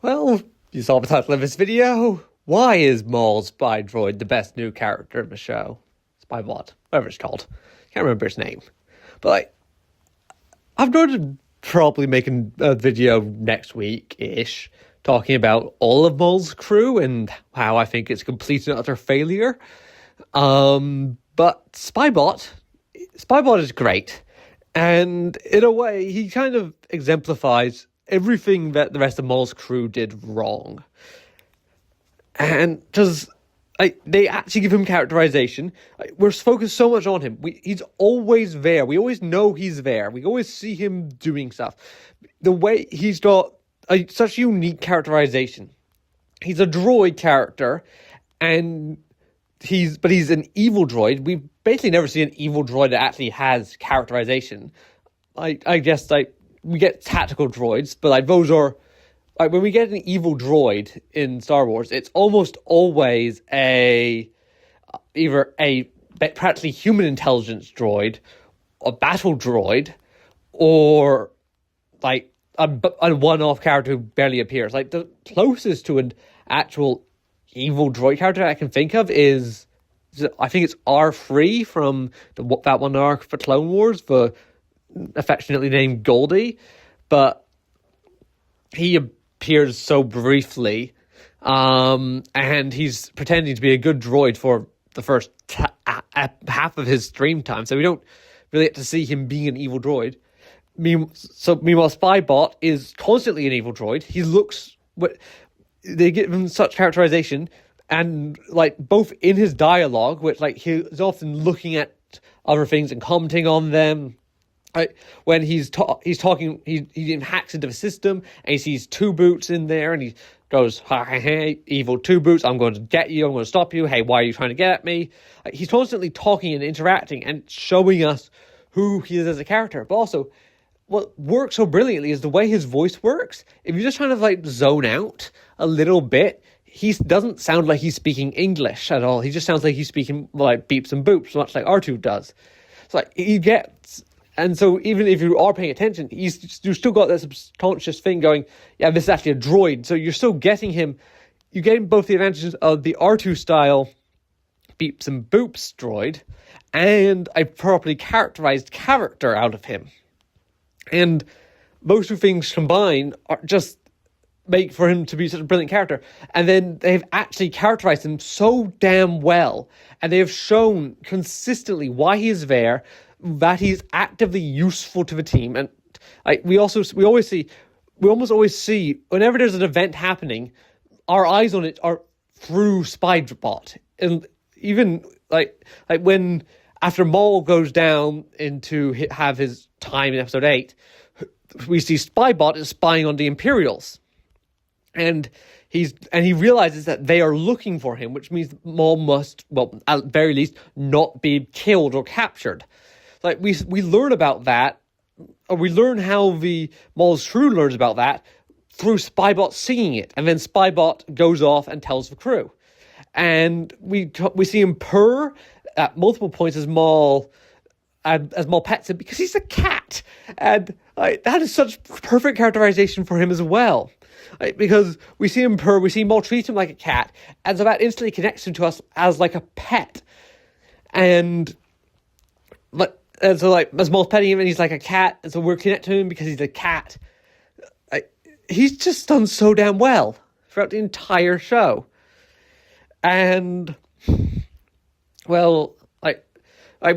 Well, you saw the title of this video. Why is Maul's spy droid the best new character in the show? Spybot, whatever it's called. Can't remember its name. But I'm going to probably make a video next week-ish talking about all of Maul's crew and how I think it's a complete and utter failure. But Spybot is great. And in a way, he kind of exemplifies everything that the rest of Maul's crew did wrong. And just, they actually give him characterization. We're focused so much on him. He's always there. We always know he's there. We always see him doing stuff. The way he's got such unique characterization. He's a droid character, and he's an evil droid. We've basically never seen an evil droid that actually has characterization. I guess we get tactical droids, but those are when we get an evil droid in Star Wars, it's almost always either a practically human intelligence droid, a battle droid, or a one-off character who barely appears. The closest to an actual evil droid character I can think of is, I think it's R3 from that one arc for Clone Wars, affectionately named Goldie, but he appears so briefly, and he's pretending to be a good droid for the first half of his stream time, so we don't really get to see him being an evil droid. Meanwhile, Spybot is constantly an evil droid. They give him such characterization, and both in his dialogue, which he's often looking at other things and commenting on them. When he's talking, he hacks into the system and he sees Two Boots in there, and he goes, "Hey, evil Two Boots, I'm going to get you. I'm going to stop you. Hey, why are you trying to get at me?" He's constantly talking and interacting and showing us who he is as a character. But also, what works so brilliantly is the way his voice works. If you're just trying to zone out a little bit, he doesn't sound like he's speaking English at all. He just sounds like he's speaking beeps and boops, much like R2 does. So he gets. And so even if you are paying attention, you still got that subconscious thing going, yeah, this is actually a droid. So you're still getting him. You're getting both the advantages of the R2 style beeps and boops droid and a properly characterized character out of him. And those two things combined are just make for him to be such a brilliant character. And then they've actually characterized him so damn well. And they have shown consistently why he is there, that he's actively useful to the team. And we almost always see whenever there's an event happening, our eyes on it are through Spybot. And even when after Maul goes down into have his time in episode 8, we see Spybot is spying on the Imperials. And he realizes that they are looking for him, which means Maul must, at very least, not be killed or captured. We learn about that, or we learn how the Maul's crew learns about that through Spybot seeing it, and then Spybot goes off and tells the crew, and we see him purr at multiple points as Maul pets him because he's a cat, and that is such perfect characterization for him as well. Because we see him purr, we see Maul treat him like a cat, and so that instantly connects him to us as a pet, and so as Maul's petting him and he's like a cat, and so we're connected to him because he's a cat. He's just done so damn well throughout the entire show. And when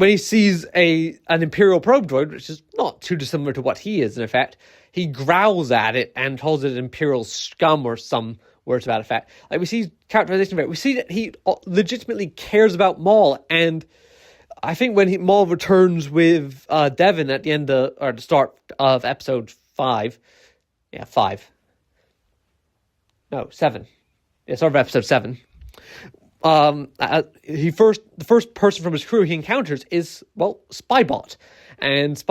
he sees an Imperial probe droid, which is not too dissimilar to what he is in effect, he growls at it and calls it Imperial scum or some words to that effect. We see characterization of it. We see that he legitimately cares about Maul, and I think when Maul returns with Devin at the end or the start of episode 5, 7. Yeah, start of episode 7. The first person from his crew he encounters is Spybot, and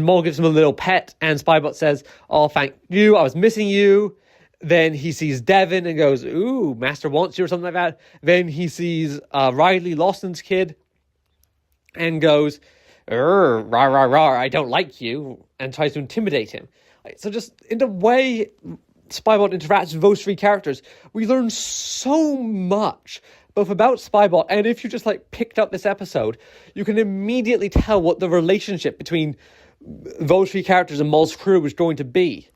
Maul gives him a little pet, and Spybot says, "Oh, thank you, I was missing you." Then he sees Devin and goes, "Ooh, Master wants you," or something like that. Then he sees Riley, Lawson's kid, and goes, "Rah, rah, rah, I don't like you," and tries to intimidate him. So just in a way, Spybot interacts with those three characters, we learn so much, both about Spybot, and if you just like picked up this episode, you can immediately tell what the relationship between those three characters and Maul's crew is going to be.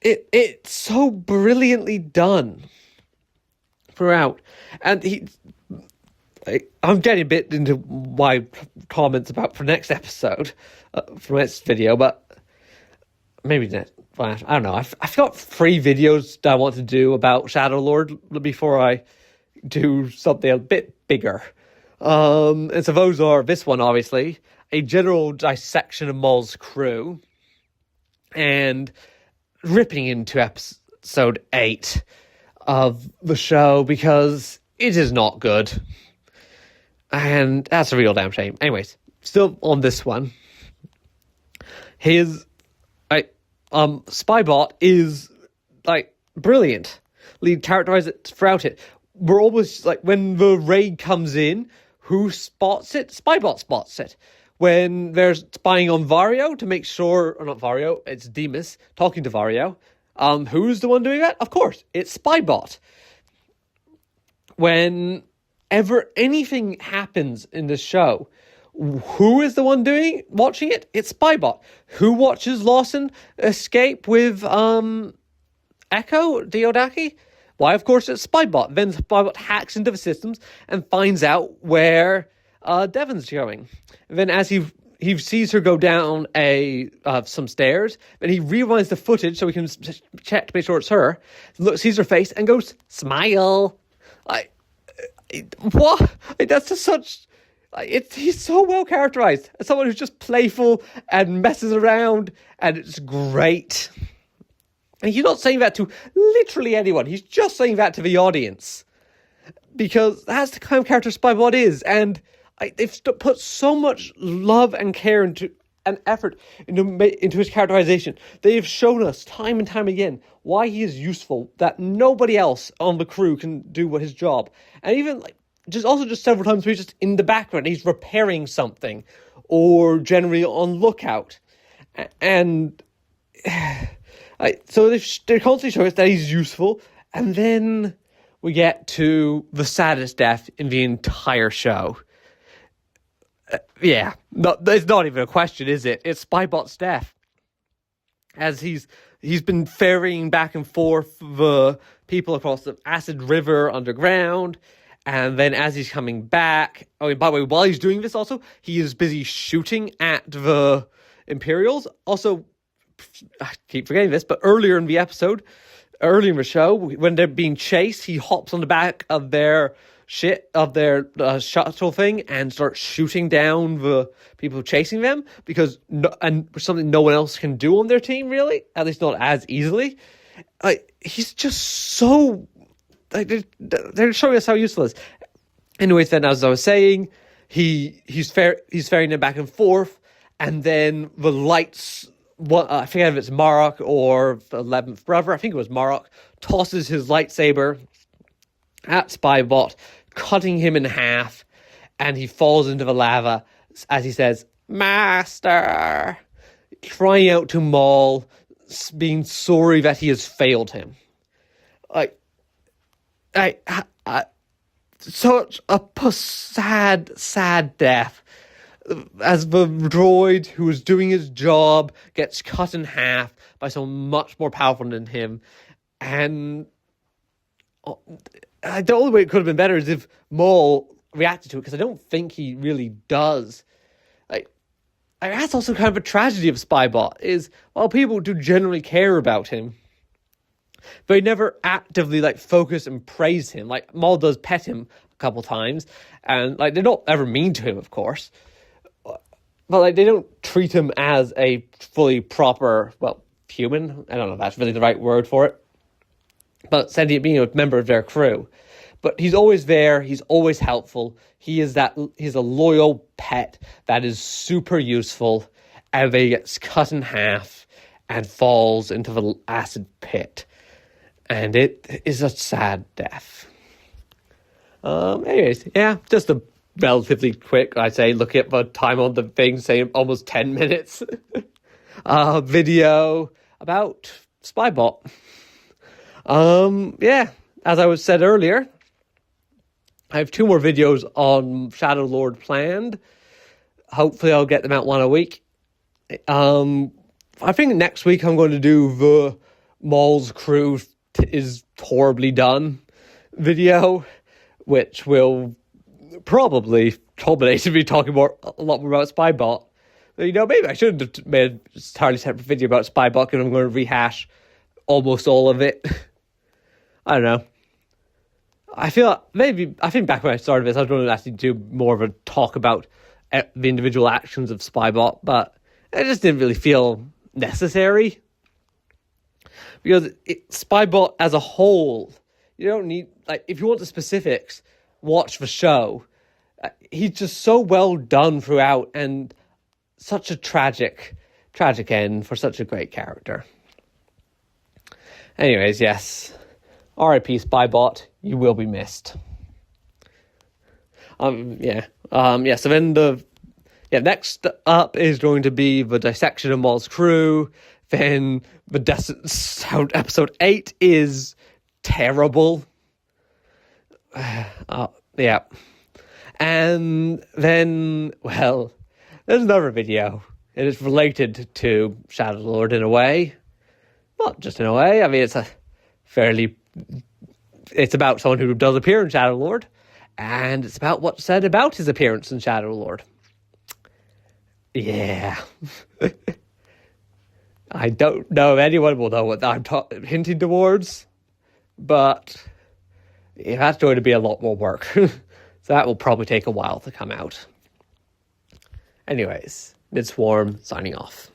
It's so brilliantly done throughout, and I'm getting a bit into my comments about for next episode, for next video, but maybe not. I don't know. I've got 3 videos that I want to do about Shadow Lord before I do something a bit bigger. And so those are this one, obviously, a general dissection of Maul's crew, and ripping into episode 8 of the show because it is not good. And that's a real damn shame. Anyways, still on this one. Spybot is, brilliant. Lead characterized it throughout it. We're almost, when the raid comes in, who spots it? Spybot spots it. When they're spying on Vario to make sure, or not Vario, it's Demas talking to Vario. Who's the one doing that? Of course, it's Spybot. Whenever anything happens in the show, who is the one watching it? It's Spybot. Who watches Lawson escape with Echo Diodaki? Why, of course, it's Spybot. Then Spybot hacks into the systems and finds out where Devon's going. Then as he sees her go down some stairs, then he rewinds the footage so he can check to make sure it's her. Sees her face and goes, "Smile." What? That's just such... he's so well characterized as someone who's just playful and messes around, and it's great. And he's not saying that to literally anyone. He's just saying that to the audience, because that's the kind of character Spybot is. And they've put so much love and care and effort into his characterization. They've shown us time and time again why he is useful, that nobody else on the crew can do his job. And even just several times where he's just in the background, he's repairing something or generally on lookout. And so they're constantly showing us that he's useful. And then we get to the saddest death in the entire show. It's not even a question, is it? It's Spybot's death. As he's been ferrying back and forth the people across the Acid River underground. And then as he's coming back... Oh, by the way, while he's doing this also, he is busy shooting at the Imperials. Also, I keep forgetting this, but earlier in the show, when they're being chased, he hops on the back of their shuttle thing and starts shooting down the people chasing them, because something no one else can do on their team, really, at least not as easily. He's just so... they're showing us how useful he is. Anyways, then, as I was saying, he's ferrying them back and forth, and then the lights... I forget if it's Marok or the 11th brother. I think it was Marok. Tosses his lightsaber at Spybot, cutting him in half, and he falls into the lava as he says, "Master," crying out to Maul, being sorry that he has failed him. Such a sad death. As the droid who was doing his job gets cut in half by someone much more powerful than him. And the only way it could have been better is if Maul reacted to it, because I don't think he really does. That's also kind of a tragedy of Spybot, is while people do generally care about him, they never actively focus and praise him. Maul does pet him a couple times, and they're not ever mean to him, of course. But they don't treat him as a fully proper, human. I don't know if that's really the right word for it. But sentient being, a member of their crew. But he's always there. He's always helpful. He's a loyal pet that is super useful. And then he gets cut in half and falls into the acid pit. And it is a sad death. Anyways, just a relatively quick, I'd say, look at the time on the thing, say almost 10 minutes video about Spybot. Yeah, as I was said earlier, I have 2 more videos on Shadow Lord planned. Hopefully I'll get them out one a week. I think next week I'm going to do the Maul's crew is horribly done video, which will probably culminate to me talking a lot more about Spybot. You know, maybe I should have made an entirely separate video about Spybot, and I'm going to rehash almost all of it. I don't know. I think back when I started this, I was going to actually do more of a talk about the individual actions of Spybot, but it just didn't really feel necessary. Because Spybot as a whole, you don't need, like, if you want the specifics, watch the show. He's just so well done throughout, and such a tragic end for such a great character. Anyways, yes. R.I.P. Spybot, you will be missed. So then next up is going to be the dissection of Maul's crew. Then episode 8 is terrible. Yeah. And then, well, there's another video. It is related to Shadow Lord in a way. Not just in a way. I mean, it's about someone who does appear in Shadow Lord, and it's about what's said about his appearance in Shadow Lord. Yeah. I don't know if anyone will know what I'm hinting towards, but that's going to be a lot more work. So that will probably take a while to come out. Anyways, Midswarm signing off.